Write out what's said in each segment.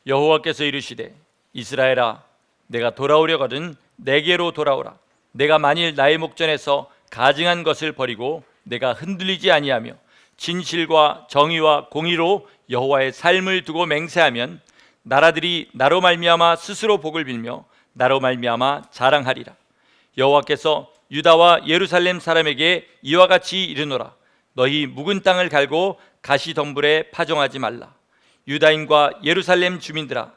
여호와께서 이르시되 이스라엘아 내가 돌아오려거든 내게로 돌아오라. 내가 만일 나의 목전에서 가증한 것을 버리고 내가 흔들리지 아니하며 진실과 정의와 공의로 여호와의 삶을 두고 맹세하면 나라들이 나로 말미암아 스스로 복을 빌며 나로 말미암아 자랑하리라. 여호와께서 유다와 예루살렘 사람에게 이와 같이 이르노라. 너희 묵은 땅을 갈고 가시덤불에 파종하지 말라. 유다인과 예루살렘 주민들아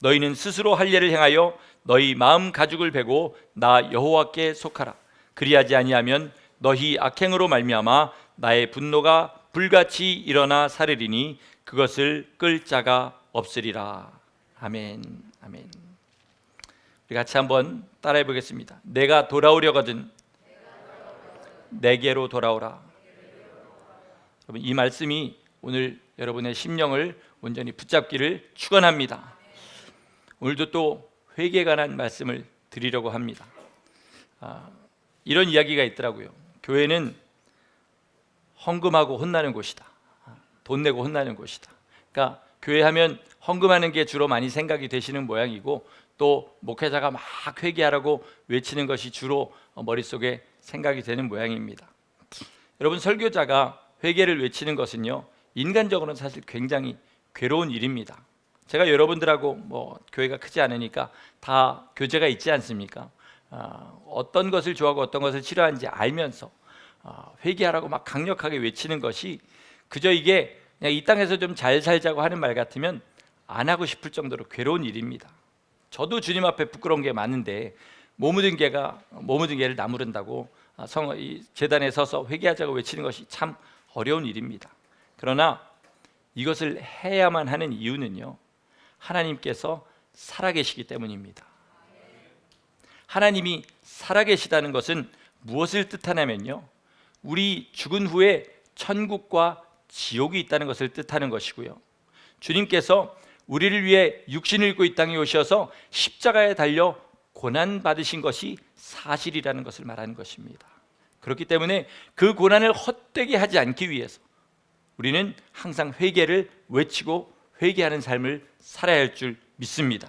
너희는 스스로 할 일을 행하여 너희 마음 가죽을 베고 나 여호와께 속하라. 그리하지 아니하면 너희 악행으로 말미암아 나의 분노가 불같이 일어나 사르리니 그것을 끌 자가 없으리라. 아멘. 아멘. 우리 같이 한번 따라해 보겠습니다. 내가 돌아오려거든 내게로 돌아오라. 여러분, 이 말씀이 오늘 여러분의 심령을 온전히 붙잡기를 축원합니다. 오늘도 또 회개에 관한 말씀을 드리려고 합니다. 이런 이야기가 있더라고요. 교회는 헌금하고 혼나는 곳이다. 돈 내고 혼나는 곳이다. 그러니까 교회 하면 헌금하는 게 주로 많이 생각이 되시는 모양이고, 또 목회자가 막 회개하라고 외치는 것이 주로 머릿속에 생각이 되는 모양입니다. 여러분, 설교자가 회개를 외치는 것은요, 인간적으로는 사실 굉장히 괴로운 일입니다. 제가 여러분들하고 교회가 크지 않으니까 다 교제가 있지 않습니까? 어떤 것을 좋아하고 어떤 것을 싫어하는지 알면서 회개하라고 막 강력하게 외치는 것이 그저 이게 그냥 이 땅에서 좀 잘 살자고 하는 말 같으면 안 하고 싶을 정도로 괴로운 일입니다. 저도 주님 앞에 부끄러운 게 많은데 못 묻은 개를 나무른다고 제단에 서서 회개하자고 외치는 것이 참 어려운 일입니다. 그러나 이것을 해야만 하는 이유는요, 하나님께서 살아계시기 때문입니다. 하나님이 살아계시다는 것은 무엇을 뜻하냐면요, 우리 죽은 후에 천국과 지옥이 있다는 것을 뜻하는 것이고요, 주님께서 우리를 위해 육신을 입고 이 땅에 오셔서 십자가에 달려 고난 받으신 것이 사실이라는 것을 말하는 것입니다. 그렇기 때문에 그 고난을 헛되게 하지 않기 위해서 우리는 항상 회개를 외치고 회개하는 삶을 살아야 할 줄 믿습니다.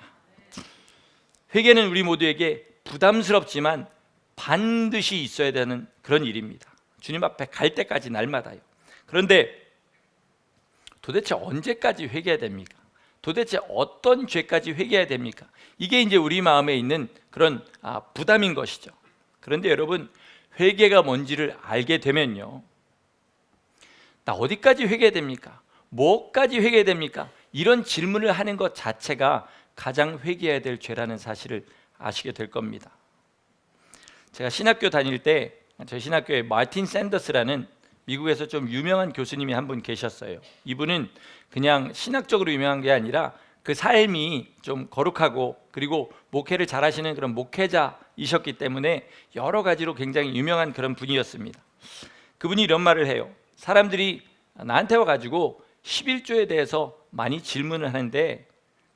회개는 우리 모두에게 부담스럽지만 반드시 있어야 되는 그런 일입니다. 주님 앞에 갈 때까지 날마다요. 그런데 도대체 언제까지 회개해야 됩니까? 도대체 어떤 죄까지 회개해야 됩니까? 이게 이제 우리 마음에 있는 그런 부담인 것이죠. 그런데 여러분, 회개가 뭔지를 알게 되면요, 나 어디까지 회개해야 됩니까? 뭐까지 회개해야 됩니까? 이런 질문을 하는 것 자체가 가장 회개해야 될 죄라는 사실을 아시게 될 겁니다. 제가 신학교 다닐 때 저희 신학교에 마틴 샌더스라는 미국에서 좀 유명한 교수님이 한 분 계셨어요. 이분은 그냥 신학적으로 유명한 게 아니라 그 삶이 좀 거룩하고 그리고 목회를 잘하시는 그런 목회자이셨기 때문에 여러 가지로 굉장히 유명한 그런 분이었습니다. 그분이 이런 말을 해요. 사람들이 나한테 와가지고 11조에 대해서 많이 질문을 하는데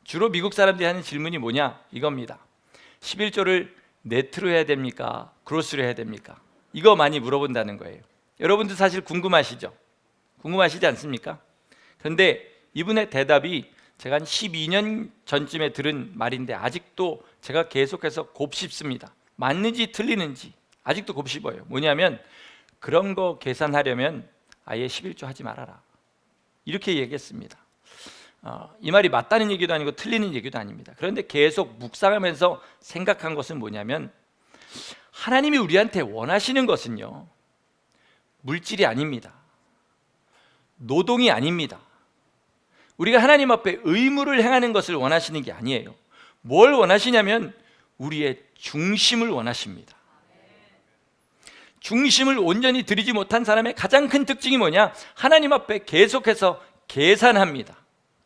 주로 미국 사람들이 하는 질문이 뭐냐, 이겁니다. 11조를 네트로 해야 됩니까? 그로스로 해야 됩니까? 이거 많이 물어본다는 거예요. 여러분도 사실 궁금하시죠? 궁금하시지 않습니까? 그런데 이분의 대답이 제가 한 12년 전쯤에 들은 말인데 아직도 제가 계속해서 곱씹습니다. 맞는지 틀리는지 아직도 곱씹어요. 뭐냐면, 그런 거 계산하려면 아예 11조 하지 말아라, 이렇게 얘기했습니다. 이 말이 맞다는 얘기도 아니고 틀리는 얘기도 아닙니다. 그런데 계속 묵상하면서 생각한 것은 뭐냐면, 하나님이 우리한테 원하시는 것은요, 물질이 아닙니다. 노동이 아닙니다. 우리가 하나님 앞에 의무를 행하는 것을 원하시는 게 아니에요. 뭘 원하시냐면 우리의 중심을 원하십니다. 중심을 온전히 드리지 못한 사람의 가장 큰 특징이 뭐냐? 하나님 앞에 계속해서 계산합니다.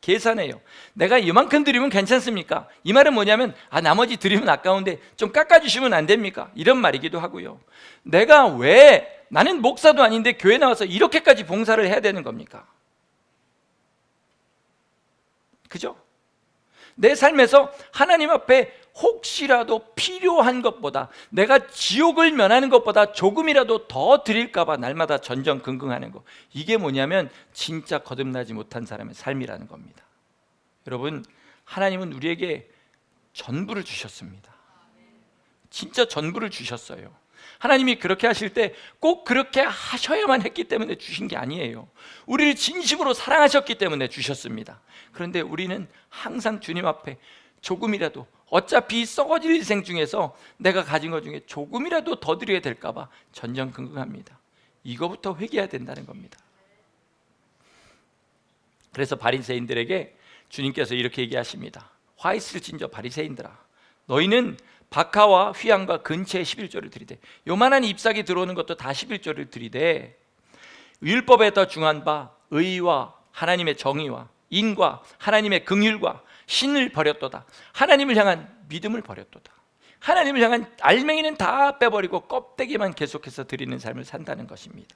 계산해요. 내가 이만큼 드리면 괜찮습니까? 이 말은 뭐냐면, 나머지 드리면 아까운데 좀 깎아주시면 안 됩니까? 이런 말이기도 하고요. 내가 왜, 나는 목사도 아닌데 교회 나와서 이렇게까지 봉사를 해야 되는 겁니까? 그죠? 내 삶에서 하나님 앞에 혹시라도 필요한 것보다, 내가 지옥을 면하는 것보다 조금이라도 더 드릴까 봐 날마다 전전긍긍하는 거, 이게 뭐냐면 진짜 거듭나지 못한 사람의 삶이라는 겁니다. 여러분, 하나님은 우리에게 전부를 주셨습니다. 진짜 전부를 주셨어요. 하나님이 그렇게 하실 때 꼭 그렇게 하셔야만 했기 때문에 주신 게 아니에요. 우리를 진심으로 사랑하셨기 때문에 주셨습니다. 그런데 우리는 항상 주님 앞에 조금이라도, 어차피 썩어질 인생 중에서 내가 가진 것 중에 조금이라도 더 드려야 될까 봐 전전긍긍합니다. 이거부터 회개해야 된다는 겁니다. 그래서 바리새인들에게 주님께서 이렇게 얘기하십니다. 화 있을진저 바리새인들아, 너희는 박하와 휘양과 근처에 11조를 드리되, 요만한 잎사귀 들어오는 것도 다 11조를 드리되, 율법에 더 중한 바 의와 하나님의 정의와 인과 하나님의 긍휼과 신을 버렸도다. 하나님을 향한 믿음을 버렸도다. 하나님을 향한 알맹이는 다 빼버리고 껍데기만 계속해서 드리는 삶을 산다는 것입니다.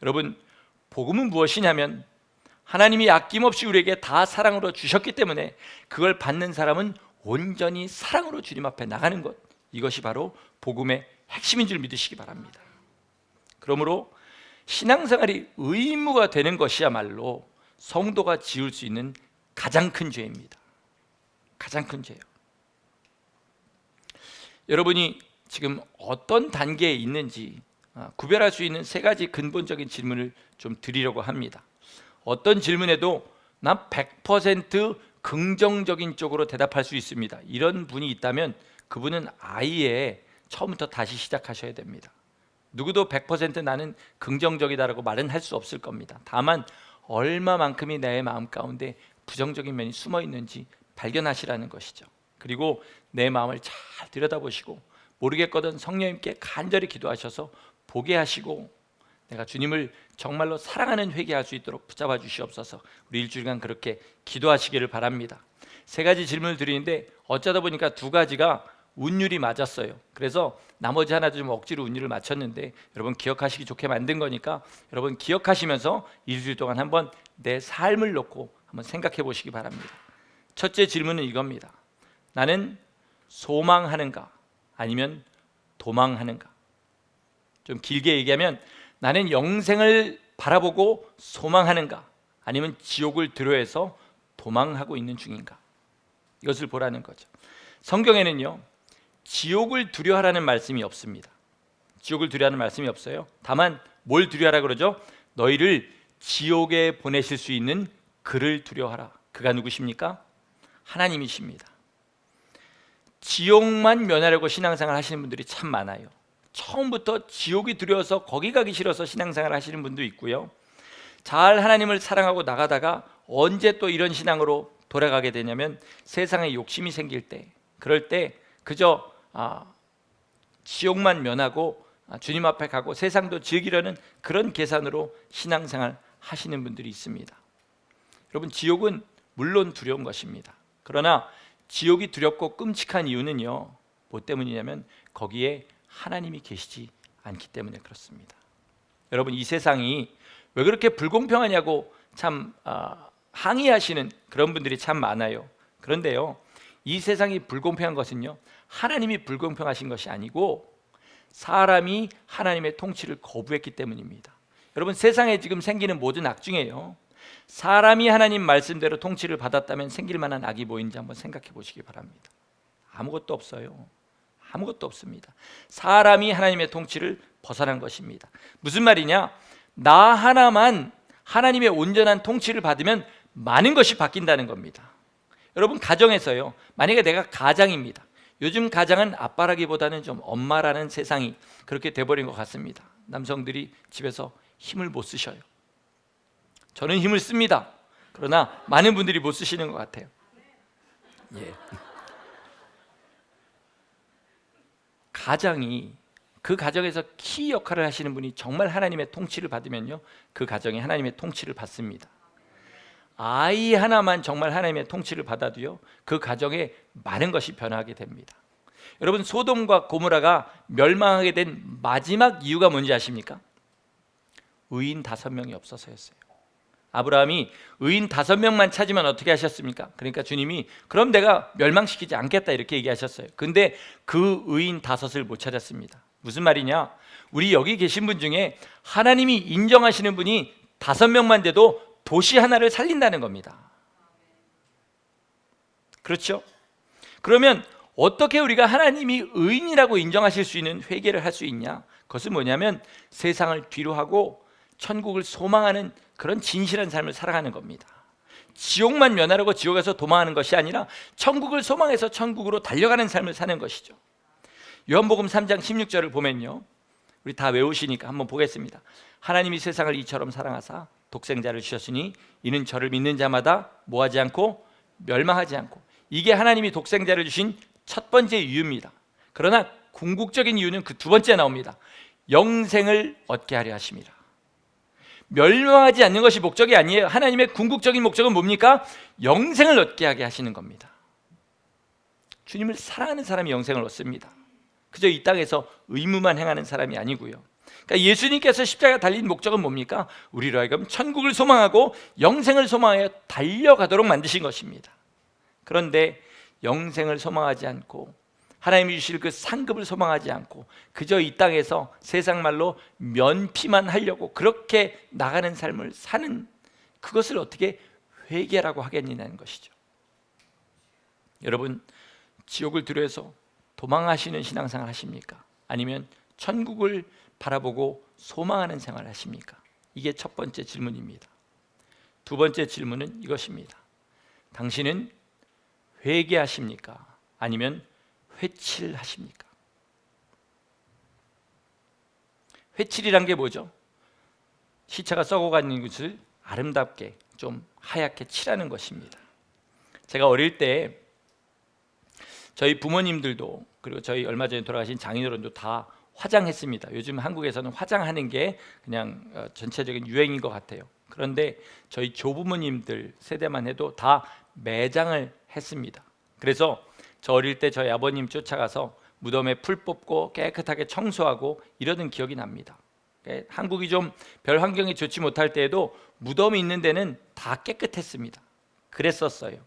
여러분, 복음은 무엇이냐면 하나님이 아낌없이 우리에게 다 사랑으로 주셨기 때문에 그걸 받는 사람은 온전히 사랑으로 주님 앞에 나가는 것, 이것이 바로 복음의 핵심인 줄 믿으시기 바랍니다. 그러므로 신앙생활이 의무가 되는 것이야말로 성도가 지을 수 있는 가장 큰 죄입니다. 가장 큰 죄예요. 여러분이 지금 어떤 단계에 있는지 구별할 수 있는 세 가지 근본적인 질문을 좀 드리려고 합니다. 어떤 질문에도 난 100% 긍정적인 쪽으로 대답할 수 있습니다. 이런 분이 있다면 그분은 아예 처음부터 다시 시작하셔야 됩니다. 누구도 100% 나는 긍정적이다라고 말은 할 수 없을 겁니다. 다만 얼마만큼이 내 마음 가운데 부정적인 면이 숨어 있는지 발견하시라는 것이죠. 그리고 내 마음을 잘 들여다보시고 모르겠거든 성령님께 간절히 기도하셔서 보게 하시고 내가 주님을 정말로 사랑하는 회개할 수 있도록 붙잡아 주시옵소서. 우리 일주일간 그렇게 기도하시기를 바랍니다. 세 가지 질문을 드리는데 어쩌다 보니까 두 가지가 운율이 맞았어요. 그래서 나머지 하나 좀 억지로 운율을 맞췄는데 여러분 기억하시기 좋게 만든 거니까 여러분 기억하시면서 일주일 동안 한번 내 삶을 놓고 한번 생각해 보시기 바랍니다. 첫째 질문은 이겁니다. 나는 소망하는가 아니면 도망하는가? 좀 길게 얘기하면 나는 영생을 바라보고 소망하는가 아니면 지옥을 두려워해서 도망하고 있는 중인가? 이것을 보라는 거죠. 성경에는요 지옥을 두려워하라는 말씀이 없습니다. 지옥을 두려워하는 말씀이 없어요. 다만 뭘 두려워하라 그러죠? 너희를 지옥에 보내실 수 있는 그를 두려워하라. 그가 누구십니까? 하나님이십니다. 지옥만 면하려고 신앙생활 하시는 분들이 참 많아요. 처음부터 지옥이 두려워서 거기 가기 싫어서 신앙생활 하시는 분도 있고요. 잘 하나님을 사랑하고 나가다가 언제 또 이런 신앙으로 돌아가게 되냐면 세상에 욕심이 생길 때, 그럴 때 그저 지옥만 면하고 주님 앞에 가고 세상도 즐기려는 그런 계산으로 신앙생활 하시는 분들이 있습니다. 여러분, 지옥은 물론 두려운 것입니다. 그러나 지옥이 두렵고 끔찍한 이유는요 뭐 때문이냐면 거기에 하나님이 계시지 않기 때문에 그렇습니다. 여러분, 이 세상이 왜 그렇게 불공평하냐고 참 항의하시는 그런 분들이 참 많아요. 그런데요 이 세상이 불공평한 것은요 하나님이 불공평하신 것이 아니고 사람이 하나님의 통치를 거부했기 때문입니다. 여러분, 세상에 지금 생기는 모든 악 중에요 사람이 하나님 말씀대로 통치를 받았다면 생길 만한 악이 뭐인지 한번 생각해 보시기 바랍니다. 아무것도 없어요. 아무것도 없습니다. 사람이 하나님의 통치를 벗어난 것입니다. 무슨 말이냐? 나 하나만 하나님의 온전한 통치를 받으면 많은 것이 바뀐다는 겁니다. 여러분, 가정에서요 만약에 내가 가장입니다. 요즘 가장은 아빠라기보다는 좀 엄마라는 세상이 그렇게 돼버린 것 같습니다. 남성들이 집에서 힘을 못 쓰셔요. 저는 힘을 씁니다. 그러나 많은 분들이 못 쓰시는 것 같아요. 예. 가장이 그 가정에서 키 역할을 하시는 분이 정말 하나님의 통치를 받으면요 그 가정이 하나님의 통치를 받습니다. 아이 하나만 정말 하나님의 통치를 받아도요 그 가정에 많은 것이 변하게 됩니다. 여러분, 소돔과 고모라가 멸망하게 된 마지막 이유가 뭔지 아십니까? 의인 5명이 없어서였어요. 아브라함이 의인 5명만 찾으면 어떻게 하셨습니까? 그러니까 주님이 그럼 내가 멸망시키지 않겠다 이렇게 얘기하셨어요. 근데 그 의인 5을 못 찾았습니다. 무슨 말이냐? 우리 여기 계신 분 중에 하나님이 인정하시는 분이 5명만 돼도 도시 하나를 살린다는 겁니다. 그렇죠? 그러면 어떻게 우리가 하나님이 의인이라고 인정하실 수 있는 회개를 할 수 있냐? 그것은 뭐냐면 세상을 뒤로 하고 천국을 소망하는 그런 진실한 삶을 살아가는 겁니다. 지옥만 면하려고 지옥에서 도망하는 것이 아니라 천국을 소망해서 천국으로 달려가는 삶을 사는 것이죠. 요한복음 3장 16절을 보면요, 우리 다 외우시니까 한번 보겠습니다. 하나님이 세상을 이처럼 사랑하사 독생자를 주셨으니 이는 저를 믿는 자마다 뭐하지 않고 멸망하지 않고. 이게 하나님이 독생자를 주신 첫 번째 이유입니다. 그러나 궁극적인 이유는 그 두 번째 나옵니다. 영생을 얻게 하려 하심이라. 멸망하지 않는 것이 목적이 아니에요. 하나님의 궁극적인 목적은 뭡니까? 영생을 얻게 하게 하시는 겁니다. 주님을 사랑하는 사람이 영생을 얻습니다. 그저 이 땅에서 의무만 행하는 사람이 아니고요. 그러니까 예수님께서 십자가 달린 목적은 뭡니까? 우리로 하여금 천국을 소망하고 영생을 소망하여 달려가도록 만드신 것입니다. 그런데 영생을 소망하지 않고 하나님이 주실 그 상급을 소망하지 않고 그저 이 땅에서 세상 말로 면피만 하려고 그렇게 나가는 삶을 사는, 그것을 어떻게 회개라고 하겠느냐는 것이죠. 여러분, 지옥을 두려워서 도망하시는 신앙생활 하십니까? 아니면 천국을 바라보고 소망하는 생활 하십니까? 이게 첫 번째 질문입니다. 두 번째 질문은 이것입니다. 당신은 회개하십니까? 아니면 회칠하십니까? 회칠이란 게 뭐죠? 시체가 썩어가는 것을 아름답게 좀 하얗게 칠하는 것입니다. 제가 어릴 때 저희 부모님들도 그리고 저희 얼마 전에 돌아가신 장인어른도 다 화장했습니다. 요즘 한국에서는 화장하는 게 그냥 전체적인 유행인 것 같아요. 그런데 저희 조부모님들 세대만 해도 다 매장을 했습니다. 그래서 저 어릴 때 저희 아버님 쫓아가서 무덤에 풀 뽑고 깨끗하게 청소하고 이러던 기억이 납니다. 한국이 좀 별 환경이 좋지 못할 때에도 무덤이 있는 데는 다 깨끗했습니다. 그랬었어요.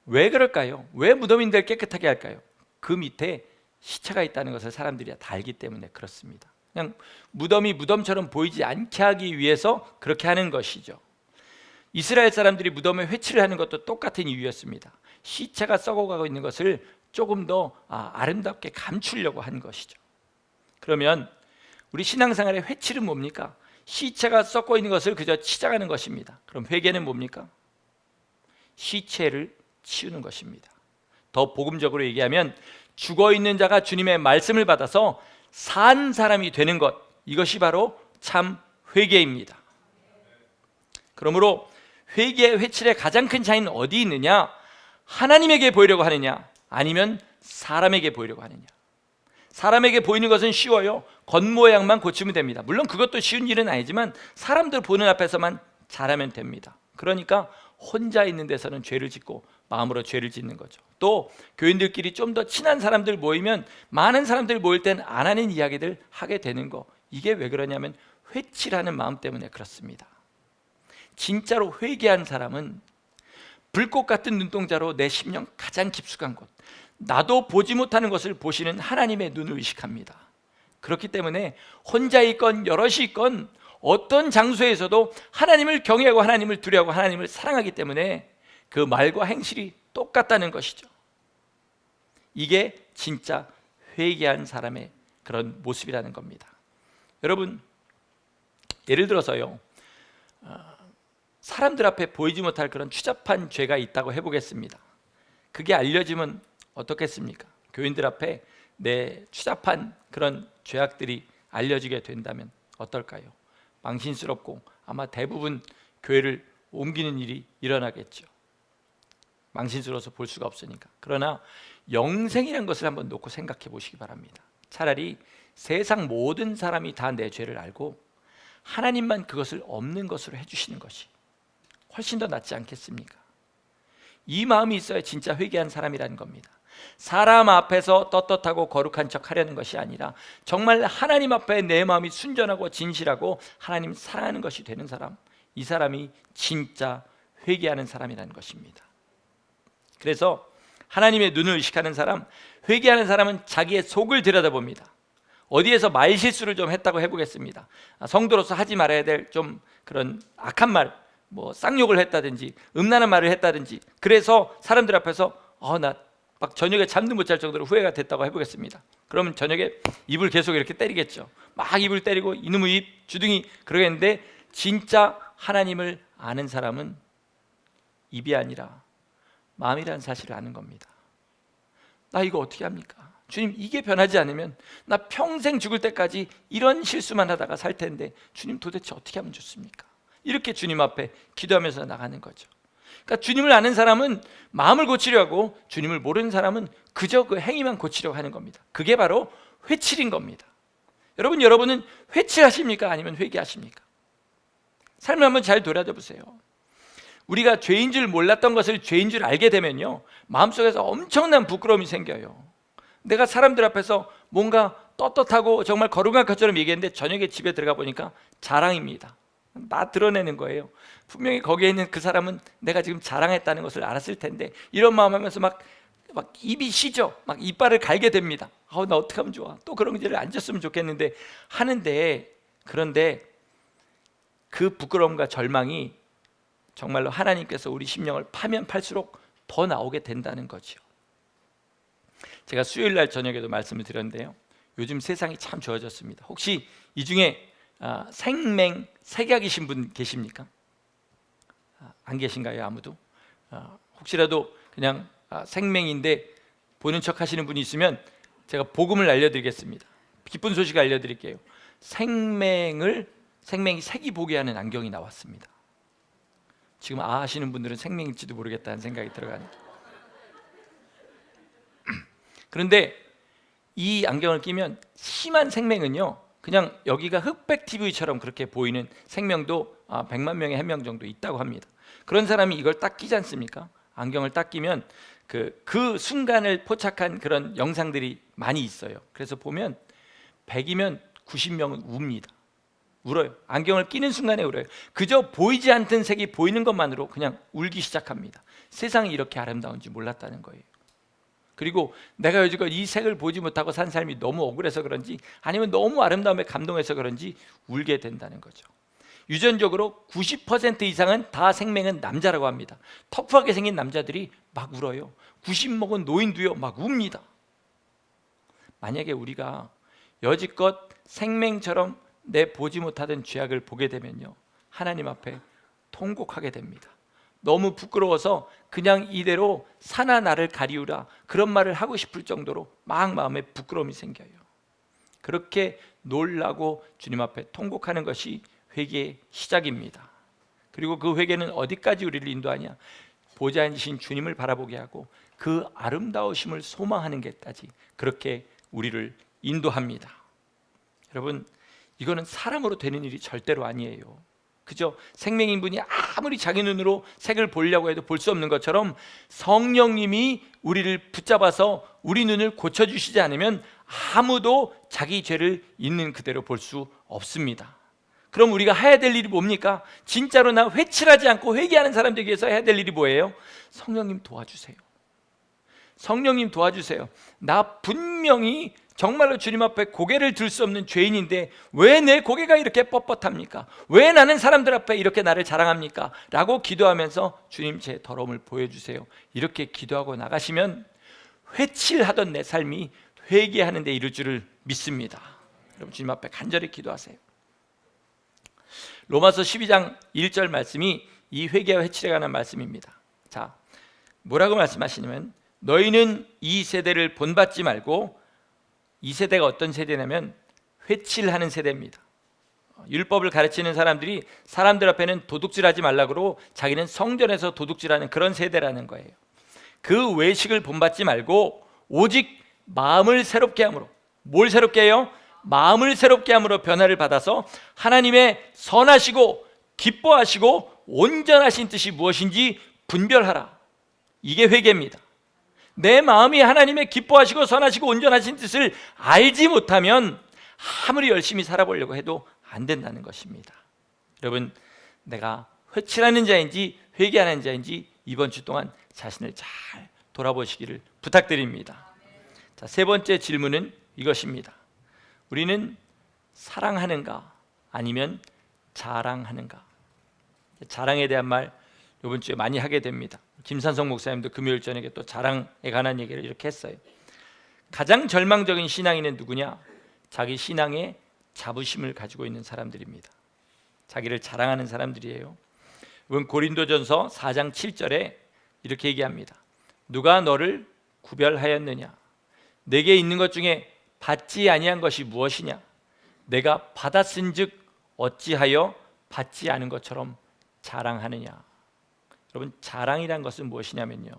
왜 그럴까요? 왜 무덤인들 깨끗하게 할까요? 그 밑에 시체가 있다는 것을 사람들이 다 알기 때문에 그렇습니다. 그냥 무덤이 무덤처럼 보이지 않게 하기 위해서 그렇게 하는 것이죠. 이스라엘 사람들이 무덤에 회칠을 하는 것도 똑같은 이유였습니다. 시체가 썩어가고 있는 것을 조금 더 아름답게 감추려고 한 것이죠. 그러면 우리 신앙생활의 회칠은 뭡니까? 시체가 썩고 있는 것을 그저 치장하는 것입니다. 그럼 회개는 뭡니까? 시체를 치우는 것입니다. 더 복음적으로 얘기하면 죽어있는 자가 주님의 말씀을 받아서 산 사람이 되는 것, 이것이 바로 참 회개입니다. 그러므로 회개의 회칠의 가장 큰 차이는 어디 있느냐? 하나님에게 보이려고 하느냐, 아니면 사람에게 보이려고 하느냐. 사람에게 보이는 것은 쉬워요. 겉모양만 고치면 됩니다. 물론 그것도 쉬운 일은 아니지만 사람들 보는 앞에서만 잘하면 됩니다. 그러니까 혼자 있는 데서는 죄를 짓고 마음으로 죄를 짓는 거죠. 또 교인들끼리 좀 더 친한 사람들 모이면 많은 사람들 모일 땐 안 하는 이야기들 하게 되는 거, 이게 왜 그러냐면 회칠하는 마음 때문에 그렇습니다. 진짜로 회개한 사람은 불꽃 같은 눈동자로 내 심령 가장 깊숙한 곳, 나도 보지 못하는 것을 보시는 하나님의 눈을 의식합니다. 그렇기 때문에 혼자 있건 여럿이 있건 어떤 장소에서도 하나님을 경외하고 하나님을 두려워하고 하나님을 사랑하기 때문에 그 말과 행실이 똑같다는 것이죠. 이게 진짜 회개한 사람의 그런 모습이라는 겁니다. 여러분, 예를 들어서요, 사람들 앞에 보이지 못할 그런 추잡한 죄가 있다고 해보겠습니다. 그게 알려지면 어떻겠습니까? 교인들 앞에 내 추잡한 그런 죄악들이 알려지게 된다면 어떨까요? 망신스럽고 아마 대부분 교회를 옮기는 일이 일어나겠죠. 망신스러워서 볼 수가 없으니까. 그러나 영생이라는 것을 한번 놓고 생각해 보시기 바랍니다. 차라리 세상 모든 사람이 다 내 죄를 알고 하나님만 그것을 없는 것으로 해주시는 것이 훨씬 더 낫지 않겠습니까? 이 마음이 있어야 진짜 회개한 사람이라는 겁니다. 사람 앞에서 떳떳하고 거룩한 척 하려는 것이 아니라 정말 하나님 앞에 내 마음이 순전하고 진실하고 하나님 사랑하는 것이 되는 사람, 이 사람이 진짜 회개하는 사람이라는 것입니다. 그래서 하나님의 눈을 의식하는 사람, 회개하는 사람은 자기의 속을 들여다봅니다. 어디에서 말실수를 좀 했다고 해보겠습니다. 성도로서 하지 말아야 될 좀 그런 악한 말, 뭐 쌍욕을 했다든지 음란한 말을 했다든지, 그래서 사람들 앞에서 나 막 저녁에 잠도 못 잘 정도로 후회가 됐다고 해보겠습니다. 그러면 저녁에 입을 계속 이렇게 때리겠죠. 막 입을 때리고 이놈의 입 주둥이 그러겠는데, 진짜 하나님을 아는 사람은 입이 아니라 마음이라는 사실을 아는 겁니다. 나 이거 어떻게 합니까? 주님, 이게 변하지 않으면 나 평생 죽을 때까지 이런 실수만 하다가 살 텐데 주님, 도대체 어떻게 하면 좋습니까? 이렇게 주님 앞에 기도하면서 나가는 거죠. 그러니까 주님을 아는 사람은 마음을 고치려 하고, 주님을 모르는 사람은 그저 그 행위만 고치려고 하는 겁니다. 그게 바로 회칠인 겁니다. 여러분은 회칠하십니까? 아니면 회개하십니까? 삶을 한번 잘 돌아져 보세요. 우리가 죄인 줄 몰랐던 것을 죄인 줄 알게 되면요, 마음속에서 엄청난 부끄러움이 생겨요. 내가 사람들 앞에서 뭔가 떳떳하고 정말 거룩한 것처럼 얘기했는데 저녁에 집에 들어가 보니까 자랑입니다. 나 드러내는 거예요. 분명히 거기에 있는 그 사람은 내가 지금 자랑했다는 것을 알았을 텐데, 이런 마음 하면서 막 입이 시죠. 막 이빨을 갈게 됩니다. 나 어떻게 하면 좋아, 또 그런 일을 안 졌으면 좋겠는데 하는데, 그런데 그 부끄러움과 절망이 정말로 하나님께서 우리 심령을 파면 팔수록 더 나오게 된다는 거죠. 제가 수요일 날 저녁에도 말씀을 드렸는데요, 요즘 세상이 참 좋아졌습니다. 혹시 이 중에 생맹 색약이신 분 계십니까? 안 계신가요? 아무도? 혹시라도 그냥 생맹인데 보는 척 하시는 분이 있으면 제가 복음을 알려드리겠습니다. 기쁜 소식을 알려드릴게요. 생명이 색이 보게 하는 안경이 나왔습니다. 지금 하시는 분들은 생명일지도 모르겠다는 생각이 들어가네요. 그런데 이 안경을 끼면 심한 생명은요, 그냥 여기가 흑백 TV처럼 그렇게 보이는 생명도 100만 명에 1명 정도 있다고 합니다. 그런 사람이 이걸 딱 끼지 않습니까? 안경을 딱 끼면 그 순간을 포착한 그런 영상들이 많이 있어요. 그래서 보면 100이면 90명은 웁니다. 울어요. 안경을 끼는 순간에 울어요. 그저 보이지 않던 색이 보이는 것만으로 그냥 울기 시작합니다. 세상이 이렇게 아름다운지 몰랐다는 거예요. 그리고 내가 여지껏 이 색을 보지 못하고 산 삶이 너무 억울해서 그런지, 아니면 너무 아름다움에 감동해서 그런지 울게 된다는 거죠. 유전적으로 90% 이상은 다 생명은 남자라고 합니다. 터프하게 생긴 남자들이 막 울어요. 90 먹은 노인도요, 막 웁니다. 만약에 우리가 여지껏 생명처럼 내 보지 못하던 죄악을 보게 되면요, 하나님 앞에 통곡하게 됩니다. 너무 부끄러워서 그냥 이대로 사나 나를 가리우라, 그런 말을 하고 싶을 정도로 막 마음에 부끄러움이 생겨요. 그렇게 놀라고 주님 앞에 통곡하는 것이 회개의 시작입니다. 그리고 그 회개는 어디까지 우리를 인도하냐? 보좌에 앉으신 주님을 바라보게 하고 그 아름다우심을 소망하는 게까지 그렇게 우리를 인도합니다. 여러분, 이거는 사람으로 되는 일이 절대로 아니에요. 그죠? 생명인분이 아무리 자기 눈으로 색을 보려고 해도 볼 수 없는 것처럼, 성령님이 우리를 붙잡아서 우리 눈을 고쳐주시지 않으면 아무도 자기 죄를 있는 그대로 볼 수 없습니다. 그럼 우리가 해야 될 일이 뭡니까? 진짜로 나 회칠하지 않고 회개하는 사람들에게 위해서 해야 될 일이 뭐예요? 성령님 도와주세요. 성령님 도와주세요. 나 분명히 정말로 주님 앞에 고개를 들 수 없는 죄인인데 왜 내 고개가 이렇게 뻣뻣합니까? 왜 나는 사람들 앞에 이렇게 나를 자랑합니까? 라고 기도하면서 주님, 제 더러움을 보여주세요. 이렇게 기도하고 나가시면 회칠하던 내 삶이 회개하는 데 이를 줄을 믿습니다. 여러분, 주님 앞에 간절히 기도하세요. 로마서 12장 1절 말씀이 이 회개와 회칠에 관한 말씀입니다. 자, 뭐라고 말씀하시냐면, 너희는 이 세대를 본받지 말고, 이 세대가 어떤 세대냐면 회칠하는 세대입니다. 율법을 가르치는 사람들이 사람들 앞에는 도둑질하지 말라고 그러고 자기는 성전에서 도둑질하는 그런 세대라는 거예요. 그 외식을 본받지 말고 오직 마음을 새롭게 함으로, 뭘 새롭게 해요? 마음을 새롭게 함으로 변화를 받아서 하나님의 선하시고 기뻐하시고 온전하신 뜻이 무엇인지 분별하라. 이게 회개입니다. 내 마음이 하나님의 기뻐하시고 선하시고 온전하신 뜻을 알지 못하면 아무리 열심히 살아보려고 해도 안 된다는 것입니다. 여러분, 내가 회칠하는 자인지 회개하는 자인지 이번 주 동안 자신을 잘 돌아보시기를 부탁드립니다. 자, 세 번째 질문은 이것입니다. 우리는 사랑하는가 아니면 자랑하는가? 자랑에 대한 말 이번 주에 많이 하게 됩니다. 김산성 목사님도 금요일 저녁에 또 자랑에 관한 얘기를 이렇게 했어요. 가장 절망적인 신앙인은 누구냐? 자기 신앙에 자부심을 가지고 있는 사람들입니다. 자기를 자랑하는 사람들이에요. 이번 고린도전서 4장 7절에 이렇게 얘기합니다. 누가 너를 구별하였느냐? 내게 있는 것 중에 받지 아니한 것이 무엇이냐? 내가 받았은즉 어찌하여 받지 않은 것처럼 자랑하느냐? 여러분, 자랑이란 것은 무엇이냐면요,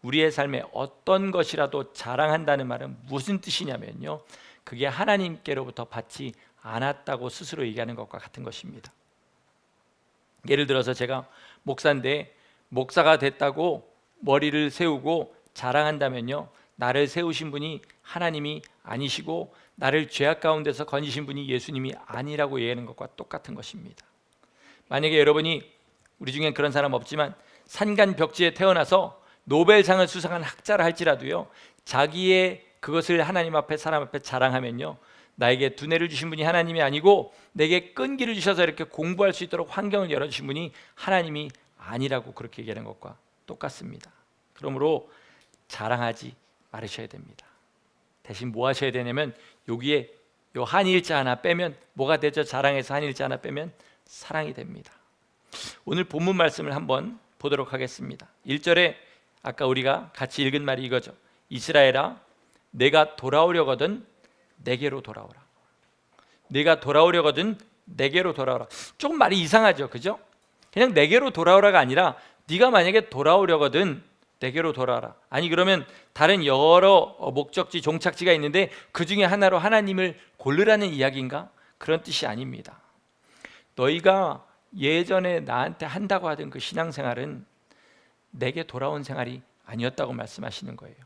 우리의 삶에 어떤 것이라도 자랑한다는 말은 무슨 뜻이냐면요, 그게 하나님께로부터 받지 않았다고 스스로 얘기하는 것과 같은 것입니다. 예를 들어서 제가 목사인데 목사가 됐다고 머리를 세우고 자랑한다면요, 나를 세우신 분이 하나님이 아니시고 나를 죄악 가운데서 건지신 분이 예수님이 아니라고 얘기하는 것과 똑같은 것입니다. 만약에 여러분이, 우리 중엔 그런 사람 없지만 산간벽지에 태어나서 노벨상을 수상한 학자라 할지라도요, 자기의 그것을 하나님 앞에, 사람 앞에 자랑하면요, 나에게 두뇌를 주신 분이 하나님이 아니고 내게 끈기를 주셔서 이렇게 공부할 수 있도록 환경을 열어주신 분이 하나님이 아니라고 그렇게 얘기하는 것과 똑같습니다. 그러므로 자랑하지 말으셔야 됩니다. 대신 뭐 하셔야 되냐면, 여기에 요 한일자 하나 빼면 뭐가 되죠? 자랑에서 한일자 하나 빼면 사랑이 됩니다. 오늘 본문 말씀을 한번 보도록 하겠습니다. 1절에 아까 우리가 같이 읽은 말이 이거죠. 이스라엘아, 내가 돌아오려거든 내게로 돌아오라. 내가 돌아오려거든 내게로 돌아오라. 조금 말이 이상하죠, 그죠? 그냥 내게로 돌아오라가 아니라 네가 만약에 돌아오려거든 내게로 돌아와라. 아니, 그러면 다른 여러 목적지, 종착지가 있는데 그 중에 하나로 하나님을 고르라는 이야기인가? 그런 뜻이 아닙니다. 너희가 예전에 나한테 한다고 하던 그 신앙생활은 내게 돌아온 생활이 아니었다고 말씀하시는 거예요.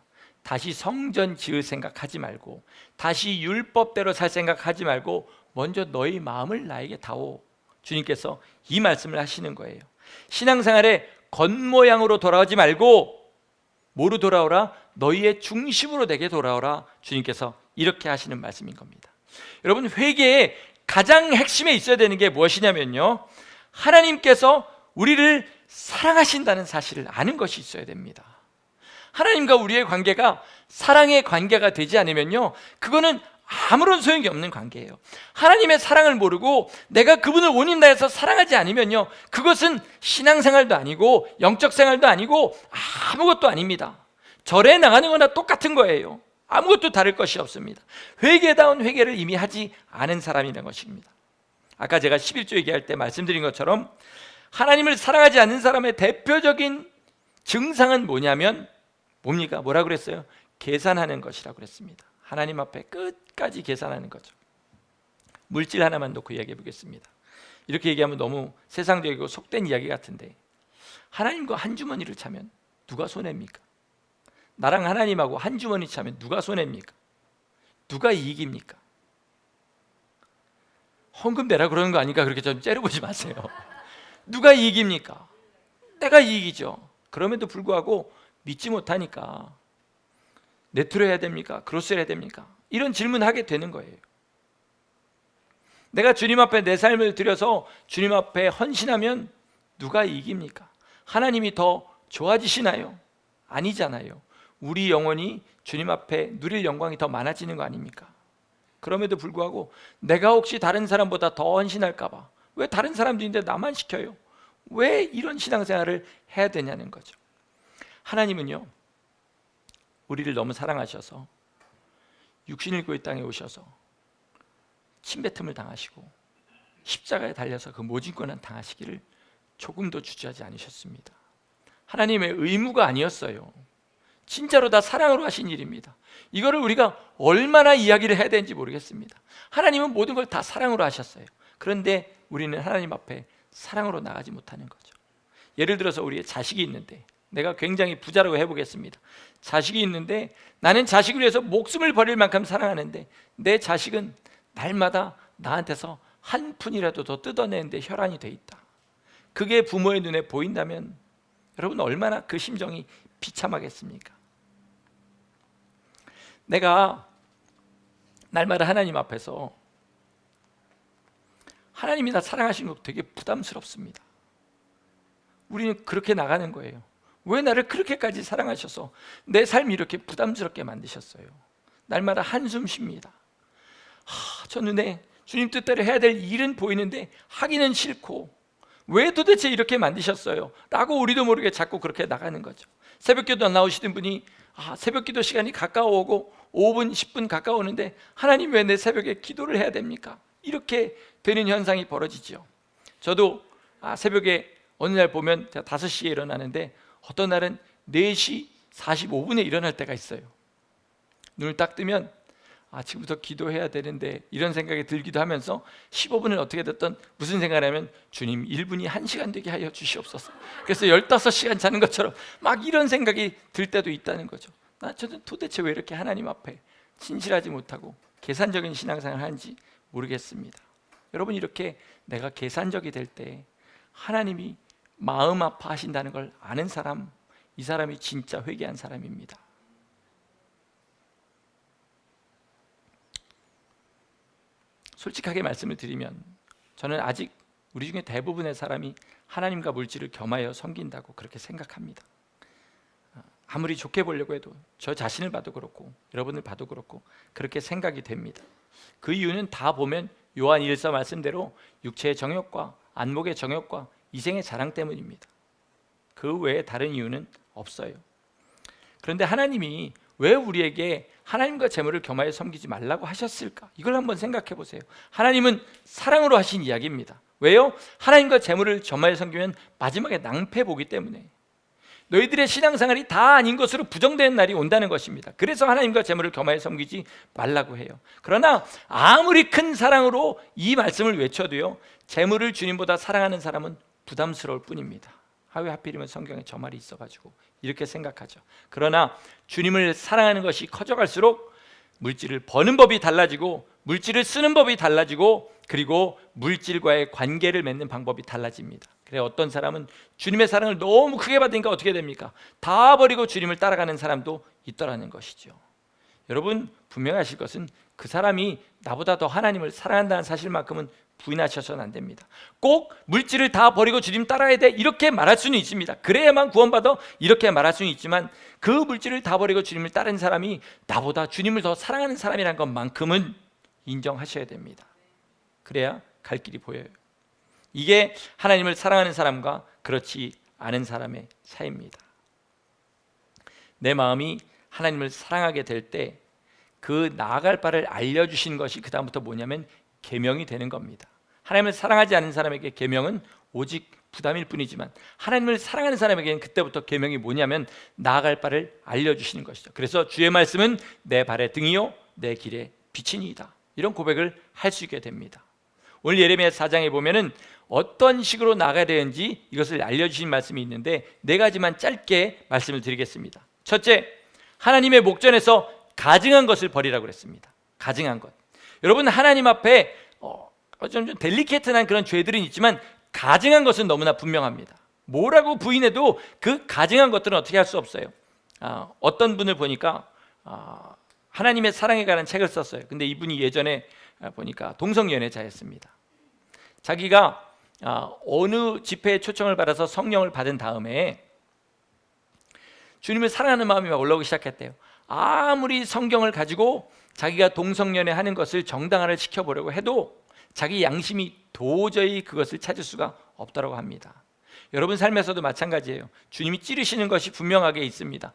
다시 성전 지을 생각하지 말고, 다시 율법대로 살 생각하지 말고 먼저 너희 마음을 나에게 다오. 주님께서 이 말씀을 하시는 거예요. 신앙생활의 겉모양으로 돌아오지 말고 뭐로 돌아오라? 너희의 중심으로 내게 돌아오라. 주님께서 이렇게 하시는 말씀인 겁니다. 여러분, 회개의 가장 핵심에 있어야 되는 게 무엇이냐면요, 하나님께서 우리를 사랑하신다는 사실을 아는 것이 있어야 됩니다. 하나님과 우리의 관계가 사랑의 관계가 되지 않으면요, 그거는 아무런 소용이 없는 관계예요. 하나님의 사랑을 모르고 내가 그분을 온인 다해서 사랑하지 않으면요, 그것은 신앙생활도 아니고 영적 생활도 아니고 아무것도 아닙니다. 절에 나가는 거나 똑같은 거예요. 아무것도 다를 것이 없습니다. 회개다운 회개를 이미 하지 않은 사람이라는 것입니다. 아까 제가 11조 얘기할 때 말씀드린 것처럼 하나님을 사랑하지 않는 사람의 대표적인 증상은 뭐냐면 뭡니까? 뭐라 그랬어요? 계산하는 것이라고 그랬습니다. 하나님 앞에 끝까지 계산하는 거죠. 물질 하나만 놓고 이야기해 보겠습니다. 이렇게 얘기하면 너무 세상적이고 속된 이야기 같은데, 하나님과 한 주머니를 차면 누가 손해입니까? 나랑 하나님하고 한 주머니 차면 누가 손해입니까? 누가 이익입니까? 헌금 내라 그러는 거 아니까 그렇게 좀 째려보지 마세요. 누가 이익입니까? 내가 이익이죠. 그럼에도 불구하고 믿지 못하니까 네트로 해야 됩니까? 그로스로 해야 됩니까? 이런 질문하게 되는 거예요. 내가 주님 앞에 내 삶을 들여서 주님 앞에 헌신하면 누가 이깁니까? 하나님이 더 좋아지시나요? 아니잖아요. 우리 영혼이 주님 앞에 누릴 영광이 더 많아지는 거 아닙니까? 그럼에도 불구하고 내가 혹시 다른 사람보다 더 헌신할까 봐, 왜 다른 사람들인데 나만 시켜요? 왜 이런 신앙생활을 해야 되냐는 거죠. 하나님은요, 우리를 너무 사랑하셔서 육신을 입고 이 땅에 오셔서 침뱉음을 당하시고 십자가에 달려서 그 모진 고난 당하시기를 조금도 주저하지 않으셨습니다. 하나님의 의무가 아니었어요. 진짜로 다 사랑으로 하신 일입니다. 이거를 우리가 얼마나 이야기를 해야 되는지 모르겠습니다. 하나님은 모든 걸 다 사랑으로 하셨어요. 그런데 우리는 하나님 앞에 사랑으로 나가지 못하는 거죠. 예를 들어서 우리의 자식이 있는데, 내가 굉장히 부자라고 해보겠습니다. 자식이 있는데 나는 자식을 위해서 목숨을 버릴 만큼 사랑하는데 내 자식은 날마다 나한테서 한 푼이라도 더 뜯어내는데 혈안이 돼 있다. 그게 부모의 눈에 보인다면 여러분 얼마나 그 심정이 비참하겠습니까? 내가 날마다 하나님 앞에서 하나님이 나 사랑하시는 거 되게 부담스럽습니다. 우리는 그렇게 나가는 거예요. 왜 나를 그렇게까지 사랑하셔서 내 삶이 이렇게 부담스럽게 만드셨어요? 날마다 한숨 쉽니다. 저 눈에 주님 뜻대로 해야 될 일은 보이는데 하기는 싫고 왜 도대체 이렇게 만드셨어요? 라고 우리도 모르게 자꾸 그렇게 나가는 거죠. 새벽기도 안 나오시던 분이 새벽기도 시간이 가까워오고 5분 10분 가까워오는데 하나님 왜 내 새벽에 기도를 해야 됩니까? 이렇게 되는 현상이 벌어지죠. 저도 새벽에 어느 날 보면 제가 5시에 일어나는데 어떤 날은 4시 45분에 일어날 때가 있어요. 눈을 딱 뜨면 지금부터 기도해야 되는데 이런 생각이 들기도 하면서 15분을 어떻게 됐든 무슨 생각을 하면 주님 1분이 1시간 되게 하여 주시옵소서. 그래서 15시간 자는 것처럼 막 이런 생각이 들 때도 있다는 거죠. 저는 도대체 왜 이렇게 하나님 앞에 진실하지 못하고 계산적인 신앙생활을 하는지 모르겠습니다. 여러분, 이렇게 내가 계산적이 될 때 하나님이 마음 아파하신다는 걸 아는 사람, 이 사람이 진짜 회개한 사람입니다. 솔직하게 말씀을 드리면 저는 아직 우리 중에 대부분의 사람이 하나님과 물질을 겸하여 섬긴다고 그렇게 생각합니다. 아무리 좋게 보려고 해도 저 자신을 봐도 그렇고 여러분을 봐도 그렇고 그렇게 생각이 됩니다. 그 이유는 다 보면 요한 1서 말씀대로 육체의 정욕과 안목의 정욕과 이생의 자랑 때문입니다. 그 외에 다른 이유는 없어요. 그런데 하나님이 왜 우리에게 하나님과 재물을 겸하여 섬기지 말라고 하셨을까? 이걸 한번 생각해 보세요. 하나님은 사랑으로 하신 이야기입니다. 왜요? 하나님과 재물을 겸하여 섬기면 마지막에 낭패 보기 때문에 너희들의 신앙생활이 다 아닌 것으로 부정되는 날이 온다는 것입니다. 그래서 하나님과 재물을 겸하여 섬기지 말라고 해요. 그러나 아무리 큰 사랑으로 이 말씀을 외쳐도요, 재물을 주님보다 사랑하는 사람은 부담스러울 뿐입니다. 왜 하필이면 성경에 저 말이 있어가지고 이렇게 생각하죠. 그러나 주님을 사랑하는 것이 커져갈수록 물질을 버는 법이 달라지고 물질을 쓰는 법이 달라지고 그리고 물질과의 관계를 맺는 방법이 달라집니다. 그래 어떤 사람은 주님의 사랑을 너무 크게 받으니까 어떻게 됩니까? 다 버리고 주님을 따라가는 사람도 있더라는 것이죠. 여러분, 분명하실 것은 그 사람이 나보다 더 하나님을 사랑한다는 사실만큼은 부인하셔서는 안 됩니다. 꼭 물질을 다 버리고 주님 따라야 돼 이렇게 말할 수는 있습니다. 그래야만 구원받아 이렇게 말할 수는 있지만 그 물질을 다 버리고 주님을 따르는 사람이 나보다 주님을 더 사랑하는 사람이라는 것만큼은 인정하셔야 됩니다. 그래야 갈 길이 보여요. 이게 하나님을 사랑하는 사람과 그렇지 않은 사람의 차이입니다. 내 마음이 하나님을 사랑하게 될 때 그 나아갈 바를 알려주신 것이 그 다음부터 뭐냐면 계명이 되는 겁니다. 하나님을 사랑하지 않은 사람에게 계명은 오직 부담일 뿐이지만 하나님을 사랑하는 사람에게는 그때부터 계명이 뭐냐면 나아갈 바를 알려주시는 것이죠. 그래서 주의 말씀은 내 발의 등이요 내 길의 빛이니이다. 이런 고백을 할 수 있게 됩니다. 오늘 예레미야 4장에 보면은 어떤 식으로 나가야 되는지 이것을 알려주신 말씀이 있는데 4가지만 짧게 말씀을 드리겠습니다. 첫째, 하나님의 목전에서 가증한 것을 버리라고 그랬습니다. 가증한 것. 여러분, 하나님 앞에 좀 델리케이트한 그런 죄들은 있지만 가증한 것은 너무나 분명합니다. 뭐라고 부인해도 그 가증한 것들은 어떻게 할 수 없어요. 어떤 분을 보니까 하나님의 사랑에 관한 책을 썼어요. 근데 이분이 예전에 보니까 동성연애자였습니다. 자기가 어느 집회에 초청을 받아서 성령을 받은 다음에 주님을 사랑하는 마음이 막 올라오기 시작했대요. 아무리 성경을 가지고 자기가 동성연애 하는 것을 정당화를 시켜보려고 해도 자기 양심이 도저히 그것을 찾을 수가 없다고 합니다. 여러분 삶에서도 마찬가지예요. 주님이 찌르시는 것이 분명하게 있습니다.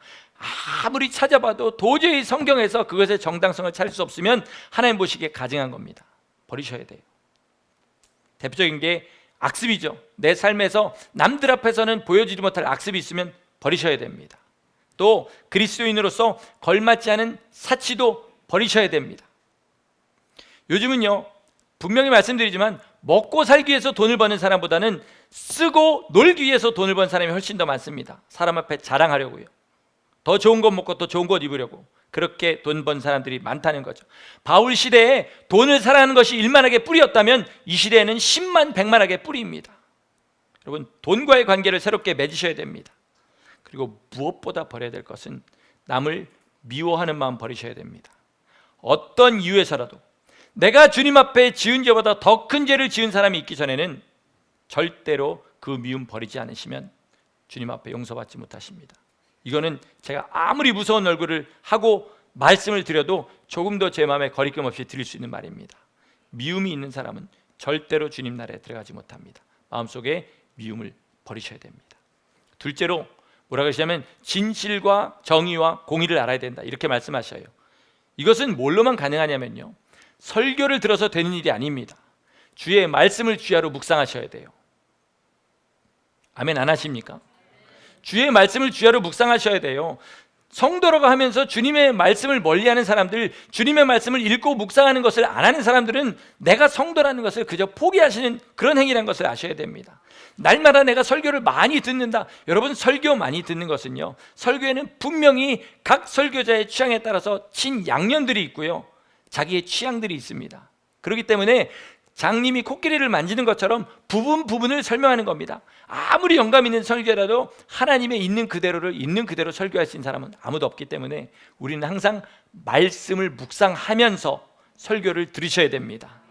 아무리 찾아봐도 도저히 성경에서 그것의 정당성을 찾을 수 없으면 하나님 보시기에 가증한 겁니다. 버리셔야 돼요. 대표적인 게 악습이죠. 내 삶에서 남들 앞에서는 보여주지 못할 악습이 있으면 버리셔야 됩니다. 또 그리스도인으로서 걸맞지 않은 사치도 버리셔야 됩니다. 요즘은요, 분명히 말씀드리지만 먹고 살기 위해서 돈을 버는 사람보다는 쓰고 놀기 위해서 돈을 버는 사람이 훨씬 더 많습니다. 사람 앞에 자랑하려고요. 더 좋은 것 먹고 더 좋은 것 입으려고 그렇게 돈 번 사람들이 많다는 거죠. 바울 시대에 돈을 사랑하는 것이 일만하게 뿌리였다면 이 시대에는 10만 100만하게 뿌리입니다. 여러분, 돈과의 관계를 새롭게 맺으셔야 됩니다. 그리고 무엇보다 버려야 될 것은 남을 미워하는 마음 버리셔야 됩니다. 어떤 이유에서라도 내가 주님 앞에 지은 죄보다 더 큰 죄를 지은 사람이 있기 전에는 절대로 그 미움 버리지 않으시면 주님 앞에 용서받지 못하십니다. 이거는 제가 아무리 무서운 얼굴을 하고 말씀을 드려도 조금 더 제 마음에 거리낌 없이 드릴 수 있는 말입니다. 미움이 있는 사람은 절대로 주님 나라에 들어가지 못합니다. 마음속에 미움을 버리셔야 됩니다. 둘째로 뭐라고 하시냐면 진실과 정의와 공의를 알아야 된다, 이렇게 말씀하셔요. 이것은 뭘로만 가능하냐면요, 설교를 들어서 되는 일이 아닙니다. 주의 말씀을 주야로 묵상하셔야 돼요. 아멘 안 하십니까? 주의 말씀을 주야로 묵상하셔야 돼요. 성도라고 하면서 주님의 말씀을 멀리하는 사람들, 주님의 말씀을 읽고 묵상하는 것을 안 하는 사람들은 내가 성도라는 것을 그저 포기하시는 그런 행위라는 것을 아셔야 됩니다. 날마다 내가 설교를 많이 듣는다. 여러분, 설교 많이 듣는 것은요, 설교에는 분명히 각 설교자의 취향에 따라서 친양념들이 있고요, 자기의 취향들이 있습니다. 그렇기 때문에 장님이 코끼리를 만지는 것처럼 부분을 설명하는 겁니다. 아무리 영감 있는 설교라도 하나님의 있는 그대로를 있는 그대로 설교할 수 있는 사람은 아무도 없기 때문에 우리는 항상 말씀을 묵상하면서 설교를 들으셔야 됩니다.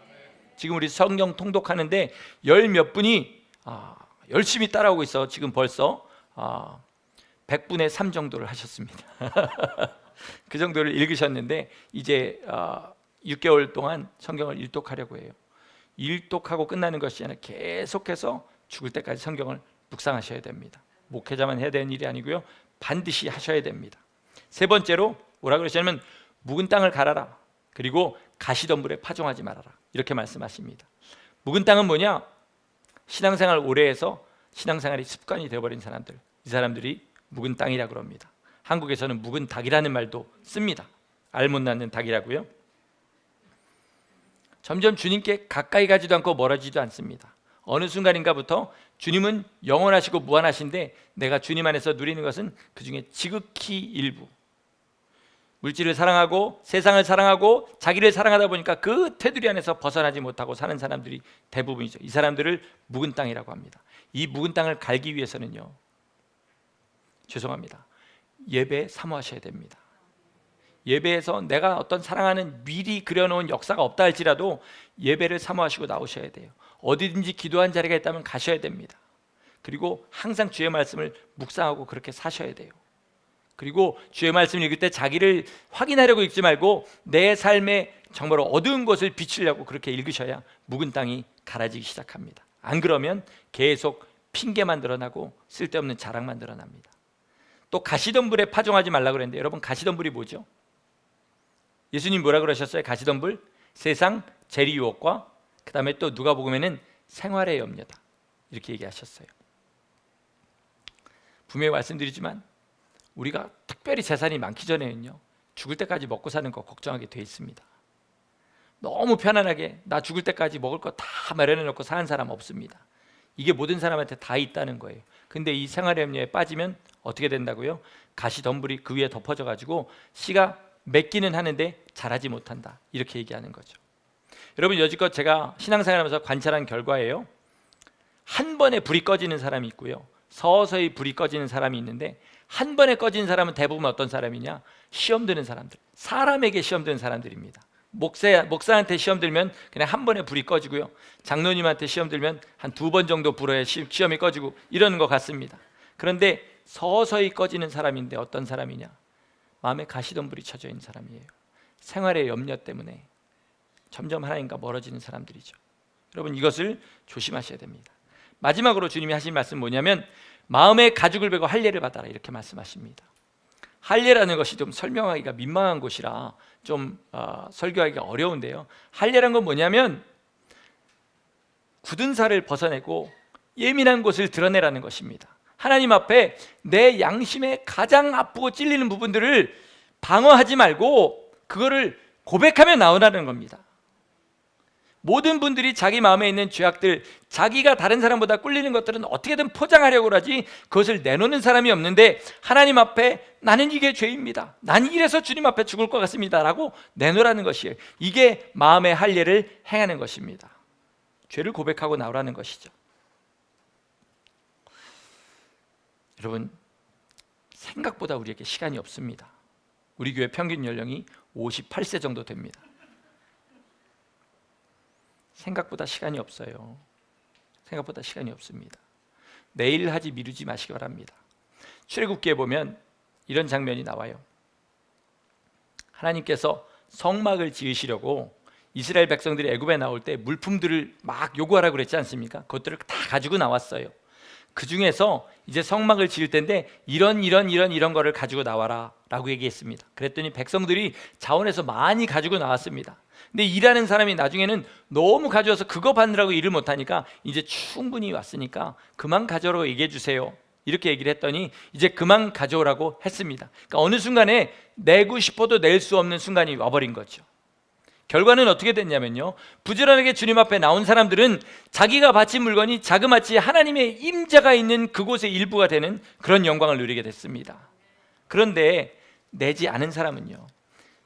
지금 우리 성경 통독하는데 열 몇 분이 열심히 따라오고 있어. 지금 벌써 100분의 3 정도를 하셨습니다. 그 정도를 읽으셨는데 이제 6개월 동안 성경을 일독하려고 해요. 일독하고 끝나는 것이 아니라 계속해서 죽을 때까지 성경을 묵상하셔야 됩니다. 목회자만 해야 되는 일이 아니고요, 반드시 하셔야 됩니다. 세 번째로 뭐라 그러시냐면 묵은 땅을 갈아라, 그리고 가시덤불에 파종하지 말아라, 이렇게 말씀하십니다. 묵은 땅은 뭐냐? 신앙생활 오래 해서 신앙생활이 습관이 되어버린 사람들, 이 사람들이 묵은 땅이라고 합니다. 한국에서는 묵은 닭이라는 말도 씁니다. 알 못 낳는 닭이라고요. 점점 주님께 가까이 가지도 않고 멀어지지도 않습니다. 어느 순간인가부터 주님은 영원하시고 무한하신데 내가 주님 안에서 누리는 것은 그 중에 지극히 일부, 물질을 사랑하고 세상을 사랑하고 자기를 사랑하다 보니까 그 테두리 안에서 벗어나지 못하고 사는 사람들이 대부분이죠. 이 사람들을 묵은 땅이라고 합니다. 이 묵은 땅을 갈기 위해서는요, 죄송합니다, 예배 사모하셔야 됩니다. 예배에서 내가 어떤 사랑하는 미리 그려놓은 역사가 없다 할지라도 예배를 사모하시고 나오셔야 돼요. 어디든지 기도한 자리가 있다면 가셔야 됩니다. 그리고 항상 주의 말씀을 묵상하고 그렇게 사셔야 돼요. 그리고 주의 말씀을 읽을 때 자기를 확인하려고 읽지 말고 내 삶에 정말 어두운 것을 비추려고 그렇게 읽으셔야 묵은 땅이 갈아지기 시작합니다. 안 그러면 계속 핑계만 늘어나고 쓸데없는 자랑만 늘어납니다. 또 가시덤불에 파종하지 말라고 그랬는데, 여러분, 가시덤불이 뭐죠? 예수님 뭐라 그러셨어요? 가시덤불, 세상, 재리 유혹과 그 다음에 또 누가복음에는 생활의 염려다, 이렇게 얘기하셨어요. 분명히 말씀드리지만 우리가 특별히 재산이 많기 전에는요, 죽을 때까지 먹고 사는 거 걱정하게 돼 있습니다. 너무 편안하게 나 죽을 때까지 먹을 거 다 마련해 놓고 사는 사람 없습니다. 이게 모든 사람한테 다 있다는 거예요. 근데 이 생활의 염려에 빠지면 어떻게 된다고요? 가시덤불이 그 위에 덮어져 가지고 씨가 맺기는 하는데 자라지 못한다, 이렇게 얘기하는 거죠. 여러분, 여지껏 제가 신앙생활하면서 관찰한 결과예요. 한 번에 불이 꺼지는 사람이 있고요, 서서히 불이 꺼지는 사람이 있는데, 한 번에 꺼지는 사람은 대부분 어떤 사람이냐? 시험 드는 사람들, 사람에게 시험 드는 사람들입니다. 목사한테 시험 들면 그냥 한 번에 불이 꺼지고요, 장로님한테 시험 들면 한 2번 정도 불어야 시험이 꺼지고 이러는 것 같습니다. 그런데 서서히 꺼지는 사람인데 어떤 사람이냐? 마음에 가시덤불이 쳐져 있는 사람이에요. 생활의 염려 때문에 점점 하나님과 멀어지는 사람들이죠. 여러분, 이것을 조심하셔야 됩니다. 마지막으로 주님이 하신 말씀 뭐냐면 마음에 가죽을 베고 할례를 받아라, 이렇게 말씀하십니다. 할례라는 것이 좀 설명하기가 민망한 곳이라 좀 설교하기가 어려운데요, 할례란 건 뭐냐면 굳은 살을 벗어내고 예민한 곳을 드러내라는 것입니다. 하나님 앞에 내 양심에 가장 아프고 찔리는 부분들을 방어하지 말고 그거를 고백하며 나오라는 겁니다. 모든 분들이 자기 마음에 있는 죄악들, 자기가 다른 사람보다 꿀리는 것들은 어떻게든 포장하려고 하지 그것을 내놓는 사람이 없는데, 하나님 앞에 나는 이게 죄입니다, 난 이래서 주님 앞에 죽을 것 같습니다 라고 내놓으라는 것이에요. 이게 마음의 할례를 행하는 것입니다. 죄를 고백하고 나오라는 것이죠. 여러분, 생각보다 우리에게 시간이 없습니다. 우리 교회 평균 연령이 58세 정도 됩니다. 생각보다 시간이 없어요. 생각보다 시간이 없습니다. 내일 하지 미루지 마시기 바랍니다. 출애굽기에 보면 이런 장면이 나와요. 하나님께서 성막을 지으시려고 이스라엘 백성들이 애굽에 나올 때 물품들을 막 요구하라고 그랬지 않습니까? 그것들을 다 가지고 나왔어요. 그 중에서 이제 성막을 지을 텐데 이런 거를 가지고 나와라 라고 얘기했습니다. 그랬더니 백성들이 자원에서 많이 가지고 나왔습니다. 근데 일하는 사람이 나중에는 너무 가져와서 그거 받느라고 일을 못하니까 이제 충분히 왔으니까 그만 가져오라고 얘기해 주세요. 이렇게 얘기를 했더니 이제 그만 가져오라고 했습니다. 그러니까 어느 순간에 내고 싶어도 낼 수 없는 순간이 와버린 거죠. 결과는 어떻게 됐냐면요, 부지런하게 주님 앞에 나온 사람들은 자기가 바친 물건이 자그마치 하나님의 임재가 있는 그곳의 일부가 되는 그런 영광을 누리게 됐습니다. 그런데 내지 않은 사람은요,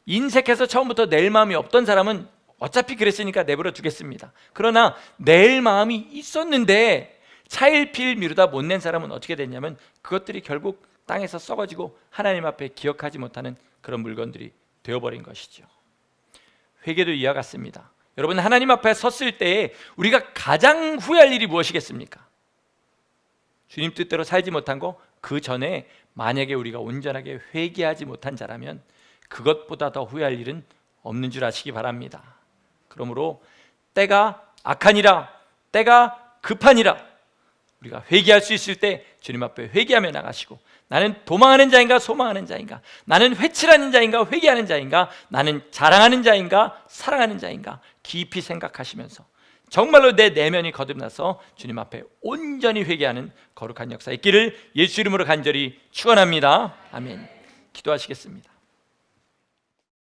인색해서 처음부터 낼 마음이 없던 사람은 어차피 그랬으니까 내버려 두겠습니다. 그러나 낼 마음이 있었는데 차일피일 미루다 못 낸 사람은 어떻게 됐냐면 그것들이 결국 땅에서 썩어지고 하나님 앞에 기억하지 못하는 그런 물건들이 되어버린 것이죠. 회개도 이와 같습니다. 여러분, 하나님 앞에 섰을 때에 우리가 가장 후회할 일이 무엇이겠습니까? 주님 뜻대로 살지 못한 거, 그 전에 만약에 우리가 온전하게 회개하지 못한 자라면 그것보다 더 후회할 일은 없는 줄 아시기 바랍니다. 그러므로 때가 악하니라, 때가 급하니라, 우리가 회개할 수 있을 때 주님 앞에 회개하며 나가시고, 나는 도망하는 자인가 소망하는 자인가, 나는 회칠하는 자인가 회개하는 자인가, 나는 자랑하는 자인가 사랑하는 자인가 깊이 생각하시면서 정말로 내 내면이 거듭나서 주님 앞에 온전히 회개하는 거룩한 역사 있기를 예수 이름으로 간절히 축원합니다. 아멘. 기도하시겠습니다.